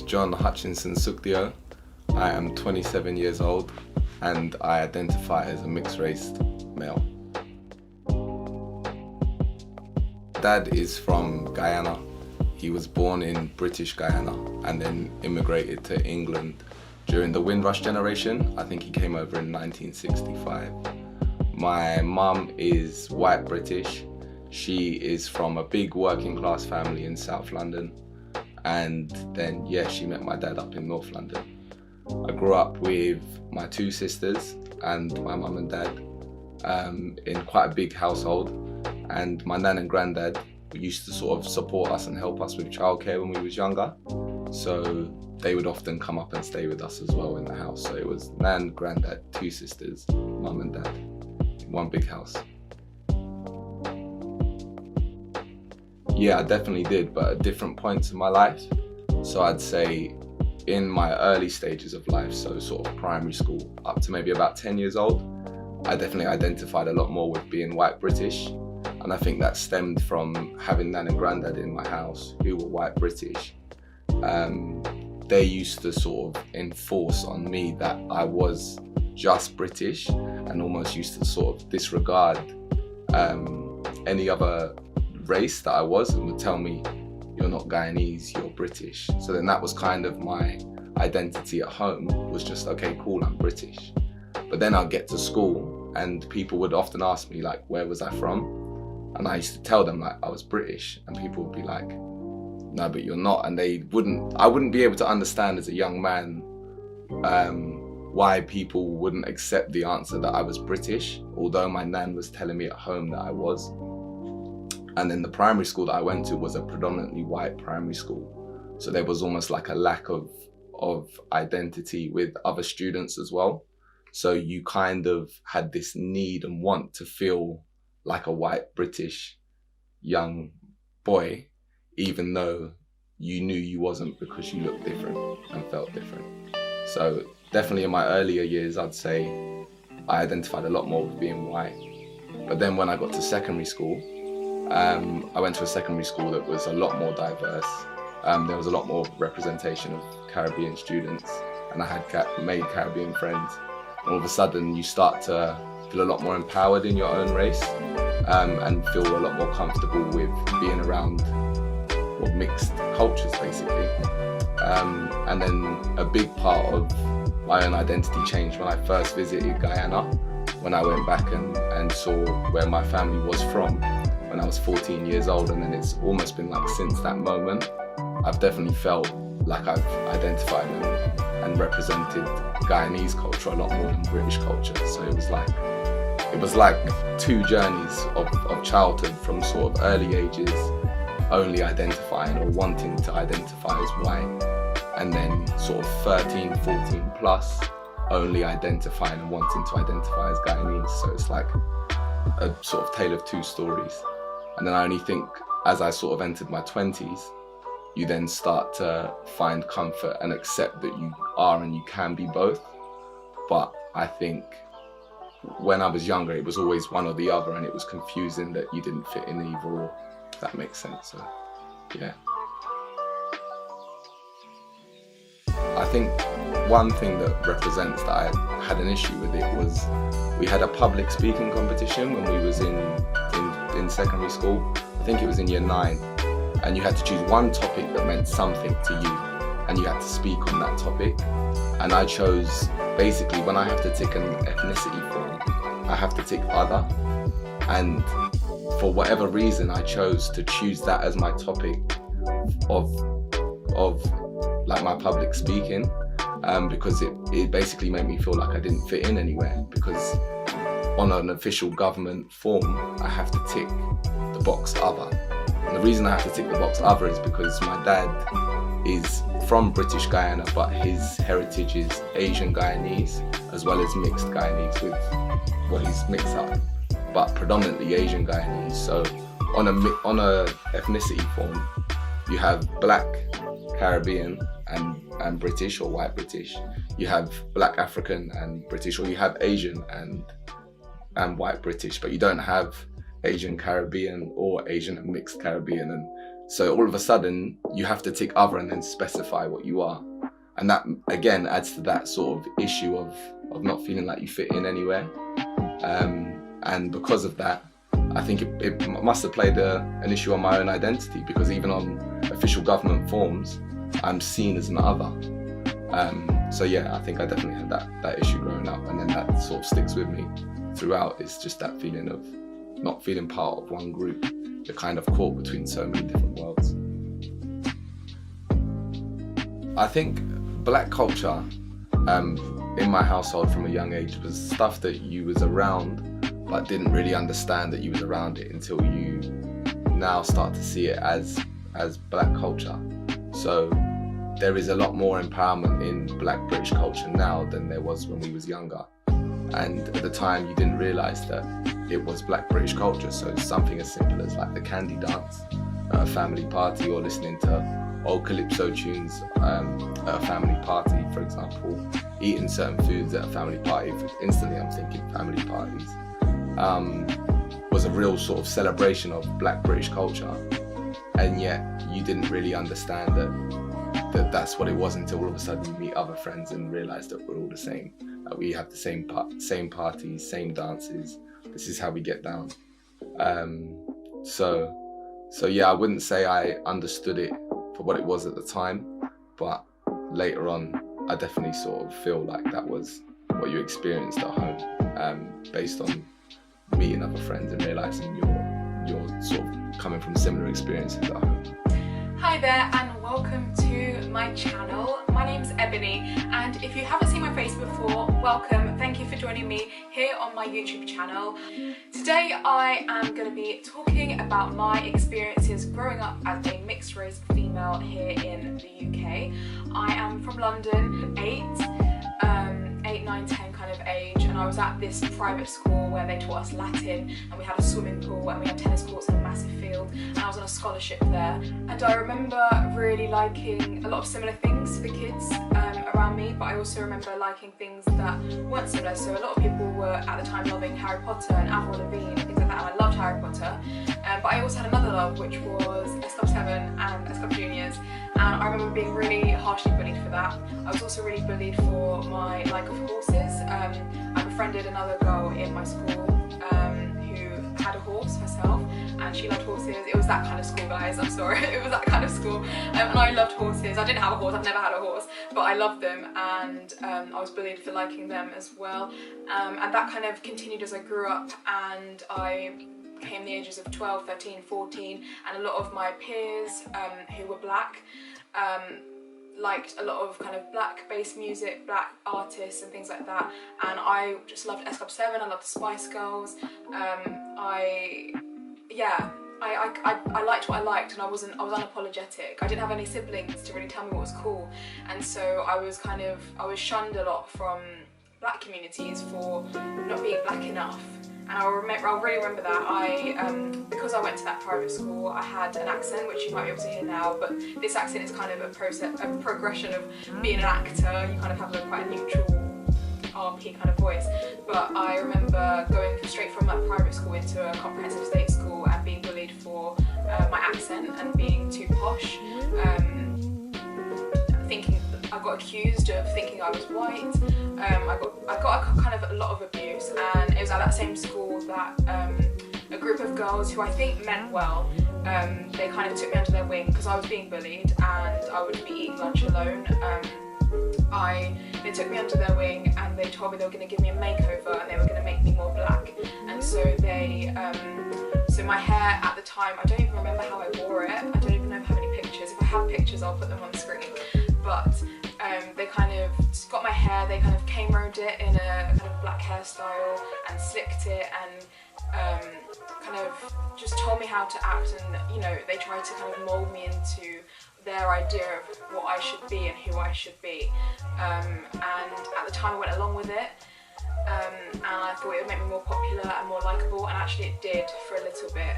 John Hutchinson Sukdio. I am 27 years old and I identify as a mixed-race male. Dad is from Guyana. He was born in British Guyana and then immigrated to England during the Windrush generation. I think he came over in 1965. My mum is white British. She is from a big working class family in South London. And then, she met my dad up in North London. I grew up with my two sisters and my mum and dad in quite a big household. And my nan and granddad used to sort of support us and help us with childcare when we was younger. So they would often come up and stay with us as well in the house. So it was nan, granddad, two sisters, mum and dad in one big house. Yeah, I definitely did, but at different points in my life. So I'd say in my early stages of life, so sort of primary school up to maybe about 10 years old, I definitely identified a lot more with being white British. And I think that stemmed from having nan and granddad in my house who were white British. They used to sort of enforce on me that I was just British and almost used to sort of disregard any other race that I was and would tell me, you're not Guyanese, you're British. So then that was kind of my identity at home, was just, okay, cool, I'm British. But then I'd get to school and people would often ask me like, where was I from? And I used to tell them like I was British, and people would be like, no, but you're not. And I wouldn't be able to understand as a young man why people wouldn't accept the answer that I was British, although my nan was telling me at home that I was. And then the primary school that I went to was a predominantly white primary school. So there was almost like a lack of identity with other students as well. So you kind of had this need and want to feel like a white British young boy, even though you knew you wasn't because you looked different and felt different. So definitely in my earlier years, I'd say I identified a lot more with being white. But then when I got to secondary school, I went to a secondary school that was a lot more diverse. There was a lot more representation of Caribbean students, and I had made Caribbean friends. And all of a sudden you start to feel a lot more empowered in your own race, and feel a lot more comfortable with being around mixed cultures basically. And then a big part of my own identity changed when I first visited Guyana, when I went back and saw where my family was from when I was 14 years old. And then it's almost been like since that moment, I've definitely felt like I've identified and represented Guyanese culture a lot more than British culture. So it was like two journeys of childhood, from sort of early ages only identifying or wanting to identify as white, and then sort of 13, 14 plus only identifying and wanting to identify as Guyanese. So it's like a sort of tale of two stories. And then I only think as I sort of entered my 20s, you then start to find comfort and accept that you are and you can be both. But I think when I was younger, it was always one or the other, and it was confusing that you didn't fit in either or, if that makes sense. So, yeah. I think one thing that represents that I had an issue with it was we had a public speaking competition when we was in secondary school. I think it was in year 9, and you had to choose one topic that meant something to you, and you had to speak on that topic. And I chose, basically, when I have to tick an ethnicity form, I have to tick other. And for whatever reason, I chose to choose that as my topic of like my public speaking, because it basically made me feel like I didn't fit in anywhere, because on an official government form, I have to tick the box other. And the reason I have to tick the box other is because my dad is from British Guyana, but his heritage is Asian Guyanese, as well as mixed Guyanese he's mixed up, but predominantly Asian Guyanese. So on a ethnicity form, you have Black Caribbean and British or white British. You have Black African and British, or you have Asian and white British, but you don't have Asian Caribbean or Asian and mixed Caribbean. And So all of a sudden you have to tick other and then specify what you are. And that again adds to that sort of issue of not feeling like you fit in anywhere. And because of that, I think it must have played an issue on my own identity, because even on official government forms, I'm seen as an other. So yeah, I think I definitely had that issue growing up, and then that sort of sticks with me throughout. It's just that feeling of not feeling part of one group. You're kind of caught between so many different worlds. I think black culture in my household from a young age was stuff that you was around but didn't really understand that you was around it until you now start to see it as black culture. So there is a lot more empowerment in black British culture now than there was when we was younger. And at the time you didn't realise that it was black British culture. So something as simple as like the candy dance at a family party, or listening to old calypso tunes at a family party, for example, eating certain foods at a family party. Instantly I'm thinking family parties. Was a real sort of celebration of black British culture, and yet you didn't really understand that that's what it was until all of a sudden you meet other friends and realise that we're all the same. We have the same parties, same dances. This is how we get down. So yeah, I wouldn't say I understood it for what it was at the time, but later on I definitely sort of feel like that was what you experienced at home, based on meeting other friends and realising you're sort of coming from similar experiences at home. Hi there and welcome to my channel. My name's Ebony, and if you haven't seen my face before, welcome. Thank you for joining me here on my YouTube channel. Today I am going to be talking about my experiences growing up as a mixed race female here in the UK. I am from London, 8, 9, 10 kind of age, and I was at this private school where they taught us Latin, and we had a swimming pool and we had tennis courts and a massive field, and I was on a scholarship there. And I remember really liking a lot of similar things to the kids around me, but I also remember liking things that weren't similar. So a lot of people were at the time loving Harry Potter and Avril Lavigne and things like that, and I loved Harry Potter. But I also had another love, which was S Club 7 and S Club Juniors, and I remember being really harshly bullied for that. I was also really bullied for my like of horses. I befriended another girl in my school who had a horse herself, and she loved horses. It was that kind of school, guys, I'm sorry. It was that kind of school, and I loved horses. I didn't have a horse, I've never had a horse, but I loved them, and I was bullied for liking them as well. And that kind of continued as I grew up, and I came the ages of 12, 13, 14, and a lot of my peers who were black liked a lot of kind of black based music, black artists and things like that, and I just loved S Club 7, I loved the Spice Girls. I liked what I liked, and I was unapologetic. I didn't have any siblings to really tell me what was cool, and so I was shunned a lot from black communities for not being black enough. And I'll really remember that. Because I went to that private school, I had an accent, which you might be able to hear now, but this accent is kind of a progression of being an actor. You kind of have quite a neutral, RP kind of voice. But I remember going straight from that private school into a comprehensive state school and being bullied for my accent and being too posh. I got accused of thinking I was white. I got a kind of a lot of abuse, and it was at that same school that a group of girls who I think meant well, they kind of took me under their wing because I was being bullied and I would be eating lunch alone. They took me under their wing and they told me they were going to give me a makeover and they were going to make me more black. And so so my hair at the time, I don't even remember how I wore it. I don't even know if I have any pictures. If I have pictures, I'll put them on the screen. But they kind of got my hair, they kind of came-rolled it in a kind of black hairstyle and slicked it, and kind of just told me how to act, and you know, they tried to kind of mould me into their idea of what I should be and who I should be. And at the time I went along with it, and I thought it would make me more popular and more likeable, and actually it did for a little bit.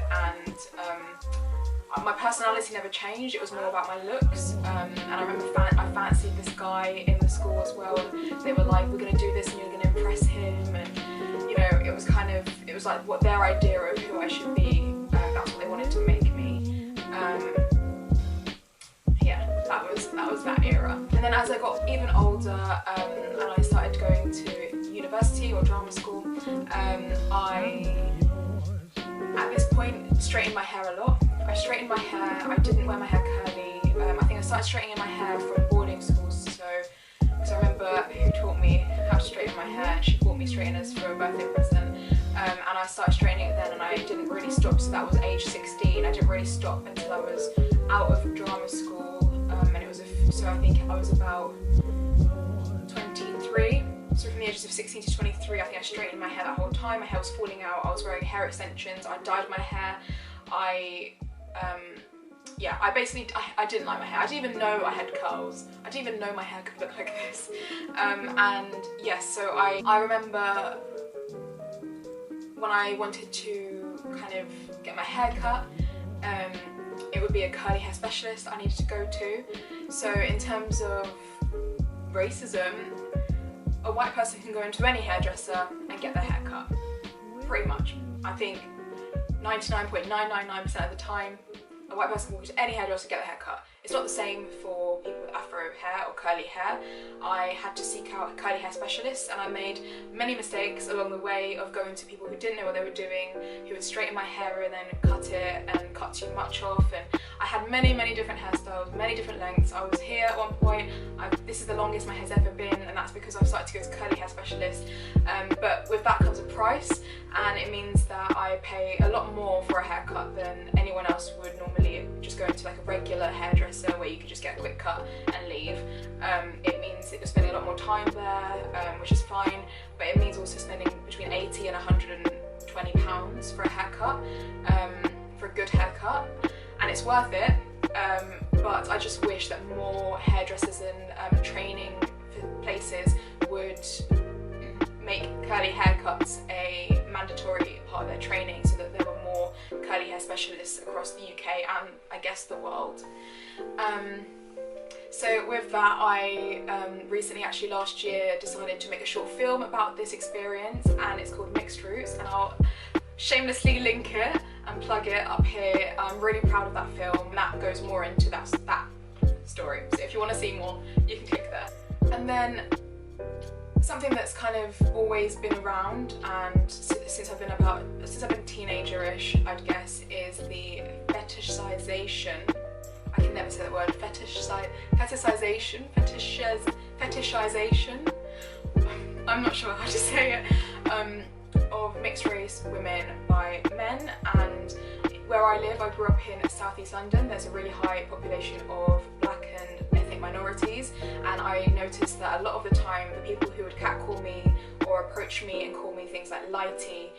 And my personality never changed, it was more about my looks. And I remember I fancied this guy in the school as well, and they were like, we're going to do this and you're going to impress him, and you know, it was like what their idea of who I should be, that's what they wanted to make me. then as I got even older and I started going to university or drama school, I, at this point, straightened my hair a lot. I straightened my hair, I didn't wear my hair curly. I think I started straightening my hair from boarding schools, because I remember who taught me how to straighten my hair, and she bought me straighteners for a birthday present. And I started straightening it then, and I didn't really stop, so that was age 16. I didn't really stop until I was out of drama school, and it was so I think I was about 23. So from the ages of 16 to 23, I think I straightened my hair that whole time. My hair was falling out, I was wearing hair extensions, I dyed my hair. I didn't like my hair. I didn't even know I had curls. I didn't even know my hair could look like this. And yes, so I remember when I wanted to kind of get my hair cut, it would be a curly hair specialist I needed to go to. So in terms of racism, a white person can go into any hairdresser and get their hair cut, pretty much. I think 99.999% of the time, a white person can walk into any hairdresser and get their hair cut. It's not the same for people with afro hair or curly hair. I had to seek out a curly hair specialist, and I made many mistakes along the way of going to people who didn't know what they were doing, who would straighten my hair and then cut it and cut too much off. And I had many different hairstyles, many different lengths. I was here at one point, this is the longest my hair's ever been, and that's because I've started to go to curly hair specialist. But with that comes a price, and it means that I pay a lot more for a haircut than anyone else would normally just go into like a regular hairdresser where you could just get a quick cut and leave. It means that you're spending a lot more time there, which is fine, but it means also spending between 80 and 120 pounds for a haircut, for a good haircut, and it's worth it. But I just wish that more hairdressers and training places would make curly haircuts a mandatory part of their training, so that there were more curly hair specialists across the UK and I guess the world. So with that, I recently, actually last year, decided to make a short film about this experience, and it's called Mixed Roots, and I'll shamelessly link it and plug it up here. I'm really proud of that film. That goes more into that story, so if you want to see more, you can click there. And then something that's kind of always been around, and since I've been teenager-ish, I'd guess, is the fetishization. I can never say the word fetishization. I'm not sure how to say it. Of mixed race women by men, and where I live, I grew up in southeast London. There's a really high population of black and ethnic minorities, and I noticed that a lot of the time the people who would catcall me or approach me and call me things like lighty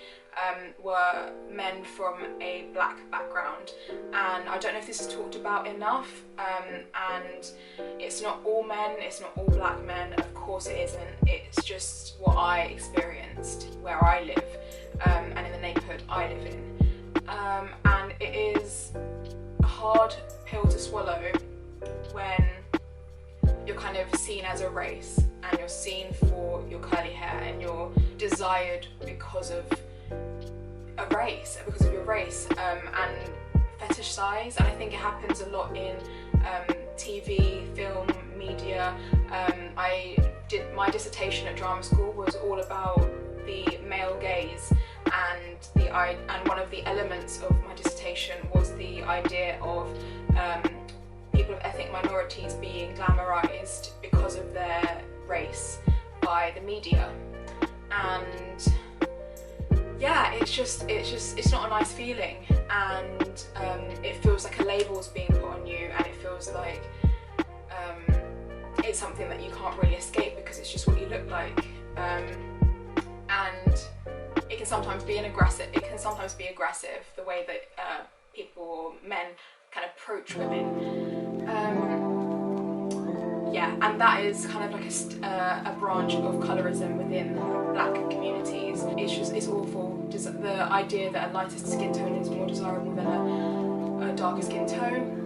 were men from a black background. And I don't know if this is talked about enough, and it's not all men, it's not all black men, of course it isn't. It's just what I experienced where I live, and in the neighbourhood I live in. And it is a hard pill to swallow when you're kind of seen as a race, and you're seen for your curly hair, and you're desired because of a race, because of your race, and fetishized. And I think it happens a lot in TV, film, media. I did my dissertation at drama school was all about the male gaze, and one of the elements of my dissertation was the idea of people of ethnic minorities being glamorized because of their race by the media. And yeah, it's not a nice feeling, and it feels like a label's being put on you, and it feels like it's something that you can't really escape because it's just what you look like. And it can sometimes be aggressive, the way that men can approach women. Yeah, and that is kind of like a branch of colorism within black communities. It's awful. The idea that a lighter skin tone is more desirable than a darker skin tone.